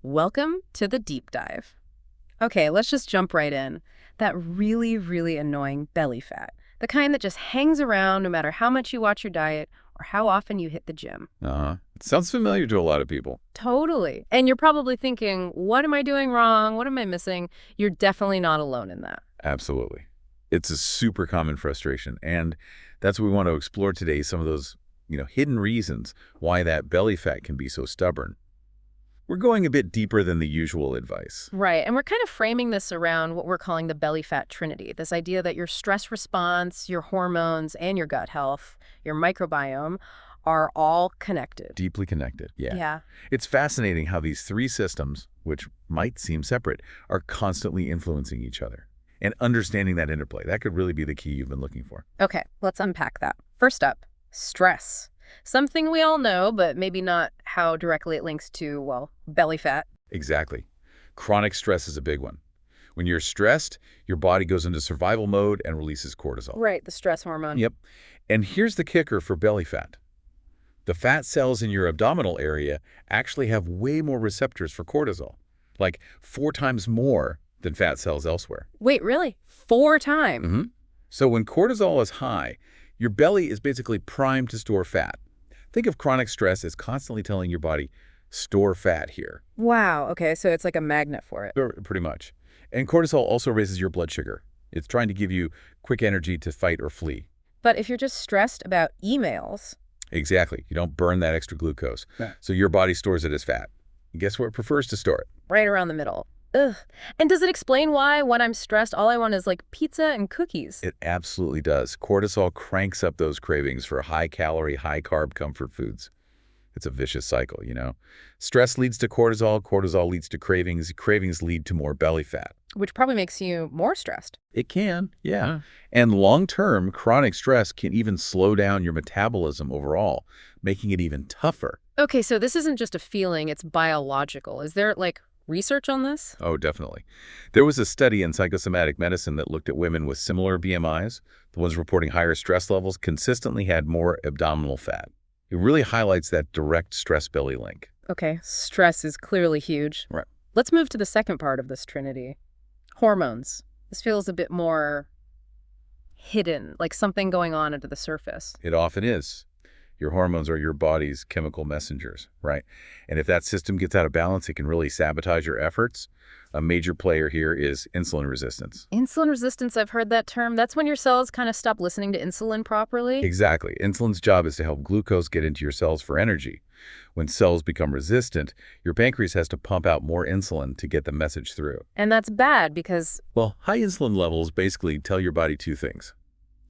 Welcome to the deep dive. Okay, let's just jump right in. That really, really annoying belly fat. The kind that just hangs around no matter how much you watch your diet or how often you hit the gym. Uh-huh. It sounds familiar to a lot of people. Totally. And you're probably thinking, what am I doing wrong? What am I missing? You're definitely not alone in that. Absolutely. It's a super common frustration, and that's what we want to explore today, some of those, hidden reasons why that belly fat can be so stubborn. We're going a bit deeper than the usual advice. Right. And we're kind of framing this around what we're calling the belly fat trinity, this idea that your stress response, your hormones, and your gut health, your microbiome, are all connected. Deeply connected, yeah. Yeah. It's fascinating how these three systems, which might seem separate, are constantly influencing each other. And understanding that interplay, that could really be the key you've been looking for. Okay, let's unpack that. First up, stress. Something we all know, but maybe not how directly it links to, well, belly fat. Exactly. Chronic stress is a big one. When you're stressed, your body goes into survival mode and releases cortisol. Right, the stress hormone. Yep. And here's the kicker for belly fat. The fat cells in your abdominal area actually have way more receptors for cortisol, like 4 times more than fat cells elsewhere. Wait, really? 4 times? Mm-hmm. So when cortisol is high, your belly is basically primed to store fat. Think of chronic stress as constantly telling your body, store fat here. Wow, okay, so it's like a magnet for it. Pretty much. And cortisol also raises your blood sugar. It's trying to give you quick energy to fight or flee. But if you're just stressed about emails... Exactly. You don't burn that extra glucose. Yeah. So your body stores it as fat. And guess where it prefers to store it? Right around the middle. Ugh. And does it explain why, when I'm stressed, all I want is like pizza and cookies? It absolutely does. Cortisol cranks up those cravings for high-calorie, high-carb comfort foods. It's a vicious cycle, Stress leads to cortisol, cortisol leads to cravings, cravings lead to more belly fat. Which probably makes you more stressed. It can, yeah. And long-term, chronic stress can even slow down your metabolism overall, making it even tougher. Okay, so this isn't just a feeling, it's biological. Is there, research on this? Oh, definitely. There was a study in psychosomatic medicine that looked at women with similar BMIs. The ones reporting higher stress levels consistently had more abdominal fat. It really highlights that direct stress-belly link. Okay, stress is clearly huge. Right. Let's move to the second part of this trinity. Hormones. This feels a bit more hidden, like something going on under the surface. It often is. Your hormones are your body's chemical messengers, right? And if that system gets out of balance, it can really sabotage your efforts. A major player here is insulin resistance. Insulin resistance, I've heard that term. That's when your cells kind of stop listening to insulin properly? Exactly. Insulin's job is to help glucose get into your cells for energy. When cells become resistant, your pancreas has to pump out more insulin to get the message through. And that's bad because... Well, high insulin levels basically tell your body 2 things.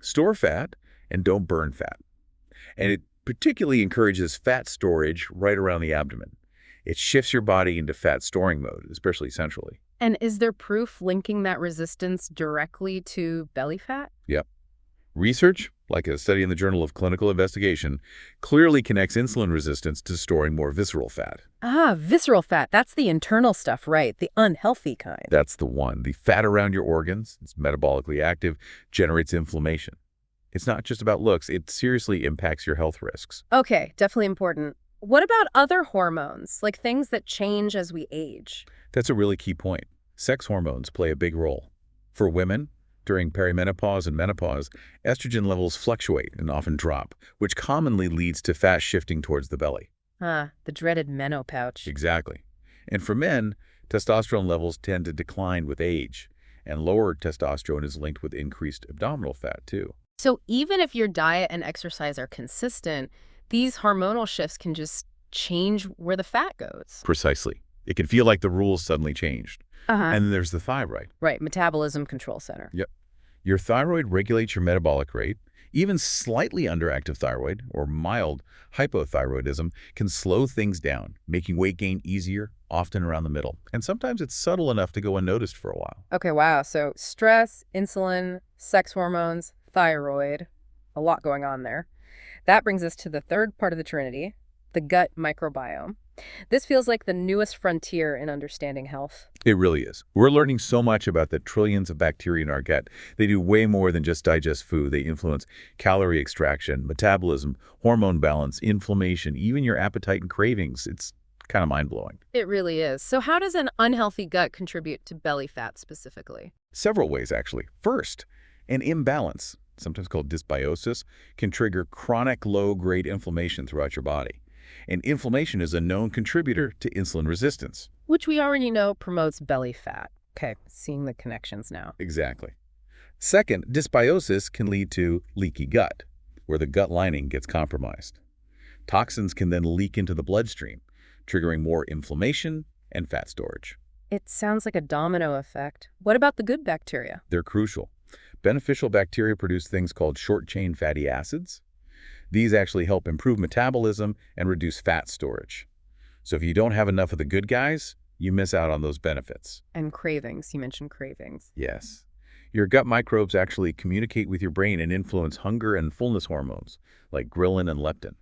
Store fat and don't burn fat. And it particularly encourages fat storage right around the abdomen. It shifts your body into fat storing mode, especially centrally. And is there proof linking that resistance directly to belly fat? Yep. Research, like a study in the Journal of Clinical Investigation, clearly connects insulin resistance to storing more visceral fat. Ah, visceral fat. That's the internal stuff, right? The unhealthy kind. That's the one. The fat around your organs, it's metabolically active, generates inflammation. It's not just about looks. It seriously impacts your health risks. Okay, definitely important. What about other hormones, like things that change as we age? That's a really key point. Sex hormones play a big role. For women, during perimenopause and menopause, estrogen levels fluctuate and often drop, which commonly leads to fat shifting towards the belly. Ah, the dreaded menopouch. Exactly. And for men, testosterone levels tend to decline with age, and lower testosterone is linked with increased abdominal fat, too. So even if your diet and exercise are consistent, these hormonal shifts can just change where the fat goes. Precisely. It can feel like the rules suddenly changed. And then there's the thyroid. Right, metabolism control center. Yep. Your thyroid regulates your metabolic rate. Even slightly underactive thyroid, or mild hypothyroidism, can slow things down, making weight gain easier, often around the middle. And sometimes it's subtle enough to go unnoticed for a while. Okay, wow. So stress, insulin, sex hormones, thyroid, a lot going on there. That brings us to the third part of the trinity, the gut microbiome. This feels like the newest frontier in understanding health. It really is. We're learning so much about the trillions of bacteria in our gut. They do way more than just digest food. They influence calorie extraction, metabolism, hormone balance, inflammation, even your appetite and cravings. It's Kind of mind-blowing. It really is. So how does an unhealthy gut contribute to belly fat specifically? Several ways, actually. First, an imbalance, sometimes called dysbiosis, can trigger chronic low-grade inflammation throughout your body. And inflammation is a known contributor to insulin resistance. Which we already know promotes belly fat. Okay, seeing the connections now. Exactly. Second, dysbiosis can lead to leaky gut, where the gut lining gets compromised. Toxins can then leak into the bloodstream, triggering more inflammation and fat storage. It sounds like a domino effect. What about the good bacteria? They're crucial. Beneficial bacteria produce things called short-chain fatty acids. These actually help improve metabolism and reduce fat storage. So if you don't have enough of the good guys, you miss out on those benefits. And cravings. You mentioned cravings. Yes. Your gut microbes actually communicate with your brain and influence hunger and fullness hormones, like ghrelin and leptin.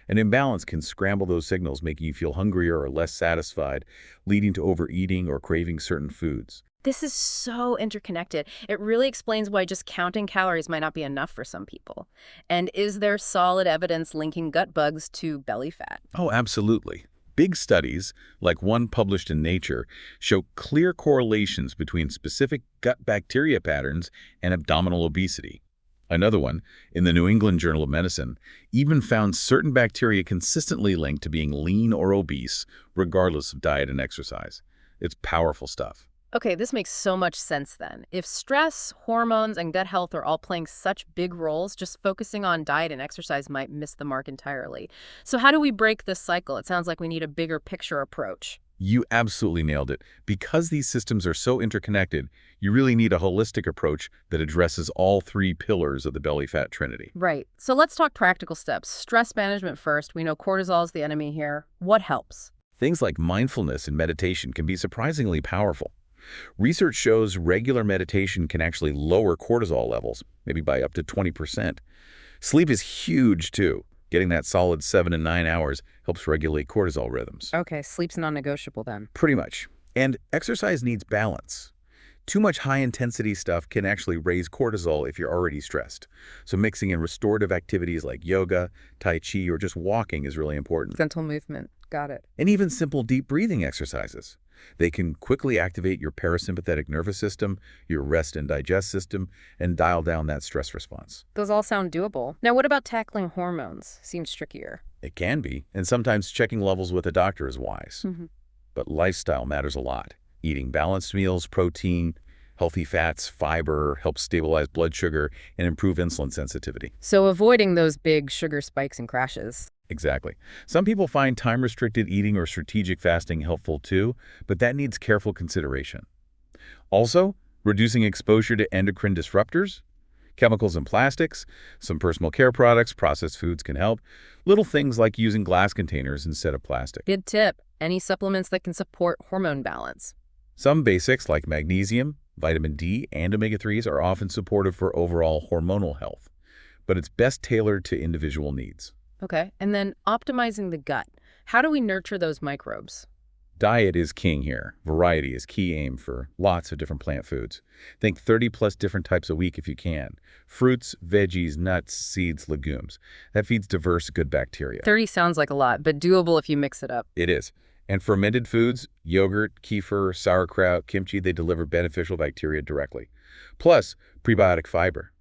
An imbalance can scramble those signals, making you feel hungrier or less satisfied, leading to overeating or craving certain foods. This is so interconnected. It really explains why just counting calories might not be enough for some people. And is there solid evidence linking gut bugs to belly fat? Oh, absolutely. Big studies, like one published in Nature, show clear correlations between specific gut bacteria patterns and abdominal obesity. Another one, in the New England Journal of Medicine, even found certain bacteria consistently linked to being lean or obese, regardless of diet and exercise. It's powerful stuff. Okay, this makes so much sense then. If stress, hormones, and gut health are all playing such big roles, just focusing on diet and exercise might miss the mark entirely. So how do we break this cycle? It sounds like we need a bigger picture approach. You absolutely nailed it. Because these systems are so interconnected, you really need a holistic approach that addresses all three pillars of the belly fat trinity. Right. So let's talk practical steps. Stress management first. We know cortisol is the enemy here. What helps? Things like mindfulness and meditation can be surprisingly powerful. Research shows regular meditation can actually lower cortisol levels, maybe by up to 20%. Sleep is huge, too. Getting that solid 7 and 9 hours helps regulate cortisol rhythms. Okay, sleep's non-negotiable then. Pretty much. And exercise needs balance. Too much high-intensity stuff can actually raise cortisol if you're already stressed. So mixing in restorative activities like yoga, tai chi, or just walking is really important. Gentle movement. Got it. And even simple deep breathing exercises. They can quickly activate your parasympathetic nervous system, your rest and digest system, and dial down that stress response. Those all sound doable. Now, what about tackling hormones? Seems trickier. It can be, and sometimes checking levels with a doctor is wise. But lifestyle matters a lot. Eating balanced meals, protein, healthy fats, fiber helps stabilize blood sugar and improve insulin sensitivity. So avoiding those big sugar spikes and crashes. Exactly. Some people find time-restricted eating or strategic fasting helpful too, but that needs careful consideration. Also, reducing exposure to endocrine disruptors, chemicals and plastics, some personal care products, processed foods can help. Little things like using glass containers instead of plastic. Good tip. Any supplements that can support hormone balance. Some basics like magnesium, vitamin D, and omega-3s are often supportive for overall hormonal health, but it's best tailored to individual needs. Okay, and then optimizing the gut. How do we nurture those microbes? Diet is king here. Variety is key aim for lots of different plant foods. Think 30+ different types a week if you can. Fruits, veggies, nuts, seeds, legumes. That feeds diverse good bacteria. 30 sounds like a lot, but doable if you mix it up. It is. And fermented foods, yogurt, kefir, sauerkraut, kimchi, they deliver beneficial bacteria directly. Plus, prebiotic fiber.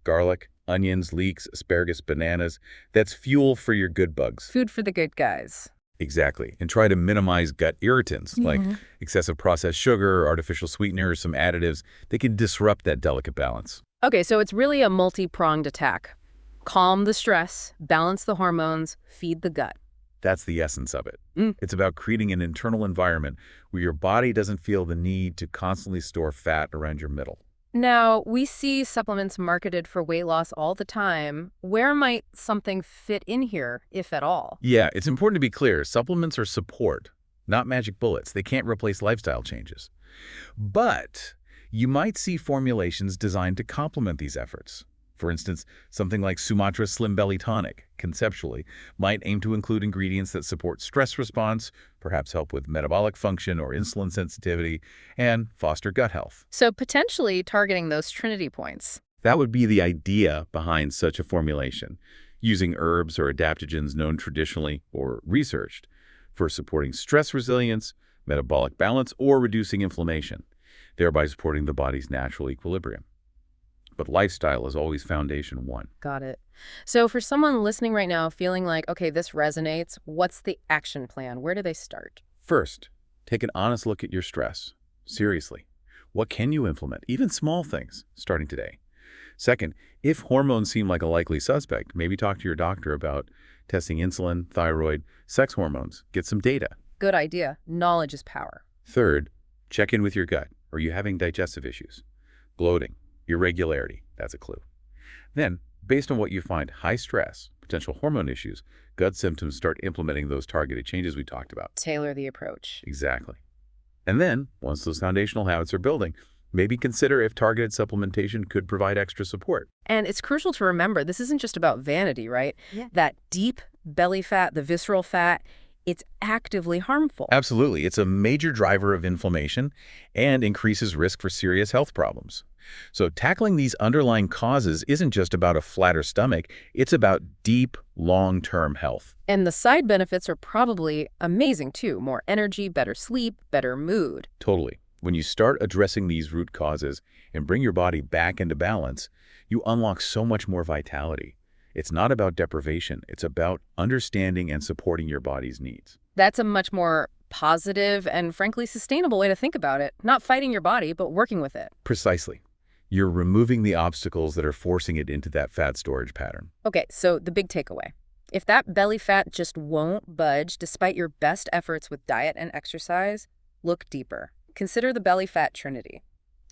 Garlic, onions, leeks, asparagus, bananas. That's fuel for your good bugs. Food for the good guys. Exactly. And try to minimize gut irritants like excessive processed sugar, artificial sweeteners, some additives. They can disrupt that delicate balance. Okay, so it's really a multi-pronged attack. Calm the stress, balance the hormones, feed the gut. That's the essence of it. It's about creating an internal environment where your body doesn't feel the need to constantly store fat around your middle. Now, we see supplements marketed for weight loss all the time. Where might something fit in here, if at all? Yeah, it's important to be clear. Supplements are support, not magic bullets. They can't replace lifestyle changes. But you might see formulations designed to complement these efforts. For instance, something like Sumatra Slim Belly Tonic, conceptually, might aim to include ingredients that support stress response, perhaps help with metabolic function or insulin sensitivity, and foster gut health. So potentially targeting those trinity points. That would be the idea behind such a formulation, using herbs or adaptogens known traditionally or researched for supporting stress resilience, metabolic balance, or reducing inflammation, thereby supporting the body's natural equilibrium. But lifestyle is always foundation one. Got it. So for someone listening right now feeling like, okay, this resonates, what's the action plan? Where do they start? First, take an honest look at your stress. Seriously, what can you implement, even small things, starting today? Second, if hormones seem like a likely suspect, maybe talk to your doctor about testing insulin, thyroid, sex hormones. Get some data. Good idea. Knowledge is power. Third, check in with your gut. Are you having digestive issues? Bloating, irregularity, that's a clue. Then, based on what you find, high stress, potential hormone issues, gut symptoms, start implementing those targeted changes we talked about. Tailor the approach. Exactly. And then, once those foundational habits are building, maybe consider if targeted supplementation could provide extra support. And it's crucial to remember, this isn't just about vanity, right? Yeah. That deep belly fat, the visceral fat, it's actively harmful. Absolutely. It's a major driver of inflammation and increases risk for serious health problems. So tackling these underlying causes isn't just about a flatter stomach, it's about deep, long-term health. And the side benefits are probably amazing too. More energy, better sleep, better mood. Totally. When you start addressing these root causes and bring your body back into balance, you unlock so much more vitality. It's not about deprivation. It's about understanding and supporting your body's needs. That's a much more positive and frankly sustainable way to think about it. Not fighting your body, but working with it. Precisely. You're removing the obstacles that are forcing it into that fat storage pattern. Okay, so the big takeaway. If that belly fat just won't budge despite your best efforts with diet and exercise, look deeper. Consider the belly fat trinity: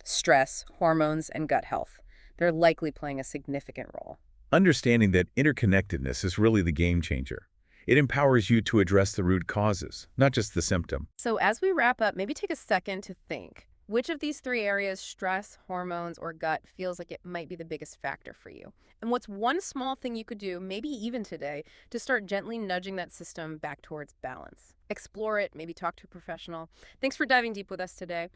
stress, hormones, and gut health. They're likely playing a significant role. Understanding that interconnectedness is really the game changer. It empowers you to address the root causes, not just the symptom. So as we wrap up, maybe take a second to think. Which of these three areas, stress, hormones, or gut, feels like it might be the biggest factor for you? And what's one small thing you could do, maybe even today, to start gently nudging that system back towards balance? Explore it, maybe talk to a professional. Thanks for diving deep with us today.